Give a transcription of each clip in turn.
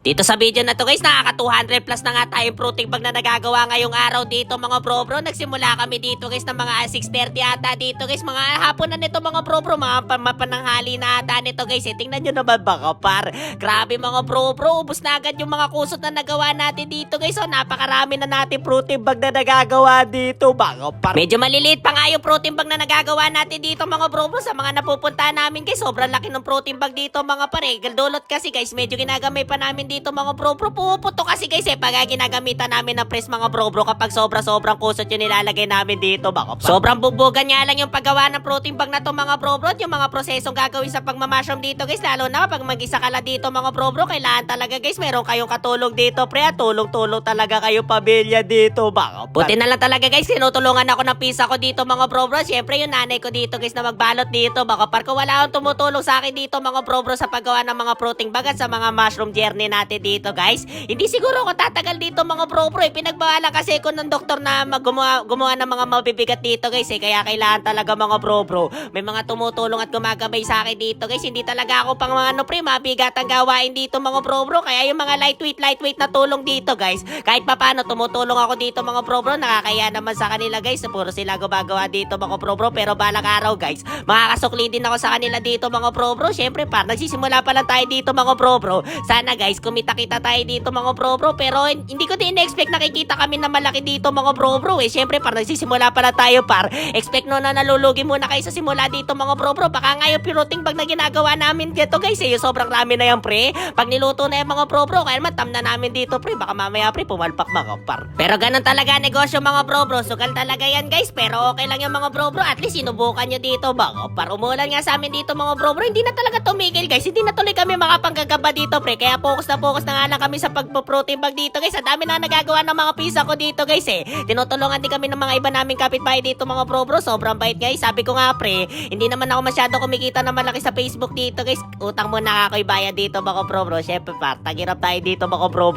Dito sa video na to guys, nakaka 200 plus na nga tayong protein bag na nagagawa ngayong araw dito mga bro. Nagsimula kami dito guys ng mga 6:30 ata dito guys. Mga hapon na nito mga bro, mga pananghali na ata nito guys. Tingnan nyo naman baka par. Grabe mga bro, ubus na agad yung mga kusot na nagawa natin dito guys. So napakarami na natin protein bag na nagagawa dito baka par. Medyo maliliit pa nga yung protein bag na nagagawa natin dito mga bro. Sa mga napupunta namin guys, sobrang laki ng protein bag dito mga pare. Dulot kasi guys, medyo ginagamay pa namin dito mga bro, puputo kasi guys pag ginagamitan namin ng press mga bro kapag sobrang kusot yung nilalagay namin dito baka pa. Sobrang bubugan nga lang yung paggawa ng protein bag na to mga bro, yung mga prosesong gagawin sa pagmamashroom dito guys, lalo na pag mag-isa ka lang dito mga bro, kailangan talaga guys meron kayong katulong dito pre, tulong-tulong talaga kayo pamilya dito baka pa. Buti na lang talaga guys, tinutulungan ako ng pisa ko dito mga bro, syempre yung nanay ko dito guys na magbalot dito baka par, kung wala akong tumutulong sa akin dito mga bro sa paggawa ng mga protein bag at sa mga mushroom journey natin dito guys, hindi siguro ako tatagal dito mga bro, pinagbawalan kasi ko ng doktor na gumawa ng mga mabibigat dito guys kaya kailangan talaga mga bro, may mga tumutulong at gumagabay sa akin dito guys, hindi talaga ako pang mga mabigat ang gawain dito mga bro, kaya yung mga lightweight na tulong dito guys, kahit papano tumutulong ako dito mga bro, nakakaya naman sa kanila guys, puro sila gumagawa dito mga bro, pero balang araw guys, makakasukli din ako sa kanila dito mga bro, syempre par, nagsisimula pa lang tayo dito mga bro, sana guys kumita-kita tayo dito mga bro, pero hindi ko din expect nakikita kami na malaki dito mga bro, syempre par nagsisimula pa lang tayo par, expect no na nalulugi muna kayo sa simula dito mga bro, baka nga yung piruting bag na ginagawa namin dito guys, yung sobrang rami na yan pre, pag niluto na yung mga bro, kaya naman tam na namin dito pre, baka mamaya pre pumalpak mga par, pero ganun talaga negosyo mga bro, sugal talaga yan guys, pero okay lang yung mga bro, at least sinubukan nyo dito mga par, umulan nga sa amin dito mga bro, hindi na talaga tumigil guys, hindi na tuloy kami makapanggagaba dito pre, kaya focus na nga lang kami sa pagpo-protein bag dito guys, ang dami na nagagawa ng mga pisa ko dito guys tinutulungan din kami ng mga iba naming kapitbahay dito mga bro, sobrang bait guys, sabi ko nga pre, hindi naman ako masyado kumikita na malaki sa Facebook dito guys, utang mo na ako ibaya dito mga bro, syempre par, tagirap tayo dito mga bro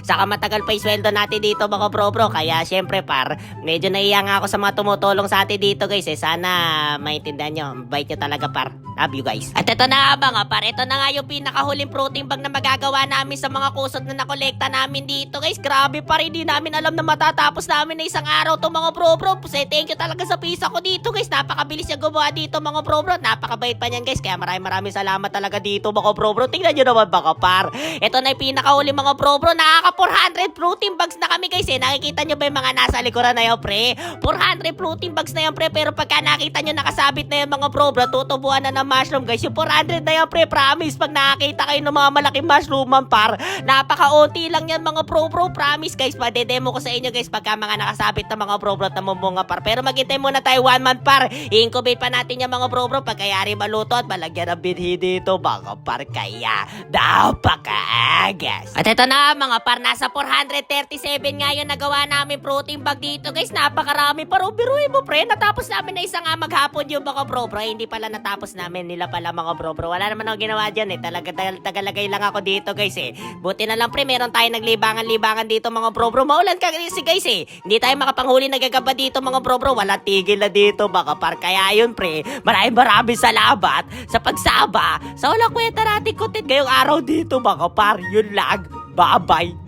saka matagal pa yung sweldo natin dito mga bro, kaya syempre par, medyo naiya nga ako sa mga tumutulong sa atin dito guys sana maintindihan nyo, bait nyo talaga par, love you guys. At ito na nga ba par, ito na nga yung pinakahuling protein bag na magagawa namin sa mga kusot na nakolekta namin dito guys, grabe par, hindi namin alam na matatapos namin na isang araw to mga bro, thank you talaga sa pisa ko dito guys, napakabilis niya gumawa dito mga bro, napakabait pa niyan guys, kaya maraming salamat talaga dito mga bro, tingnan nyo naman baka par, ito na yung pinakahuli mga bro, nakaka 400 protein bags na kami guys nakikita nyo ba yung mga nasa likuran na yun pre, 400 protein bags na yan pre, pero pagka nakita nyo nakasabit na yung mga bro, tutubuan na ng mushroom guys, yung 400 na yan pre, promise, pag nakakita kayo ng mga malaking mushroom man par, napaka-OT lang yan mga bro, promise guys, padedemo ko sa inyo guys pagka mga nakasabit na mga bro at namumunga par, pero maghintay muna tayo 1 month par, i-incubate pa natin yung mga bro, pagkayari maluto at malagyan ng binhi dito mga par, kaya napakaagas. At ito na mga par, nasa 437 nga yung nagawa namin protein bag dito guys, napakarami par, biruin mo pre, natapos namin na isang maghapon yung mga bro, hindi pala natapos namin, nila pala mga bro, wala naman ako ginawa dyan tagalagay lang ako dito guys buti na lang pre, meron tayo naglibangan dito mga bro, maulan ka kasi guys hindi tayo makapanghuli nagagaba dito mga bro, wala tigil na dito mga par, kaya yun pre, maraming salamat sa pagsaba sa walang kwenta natin content ngayong araw dito mga par, yun lang, bye bye.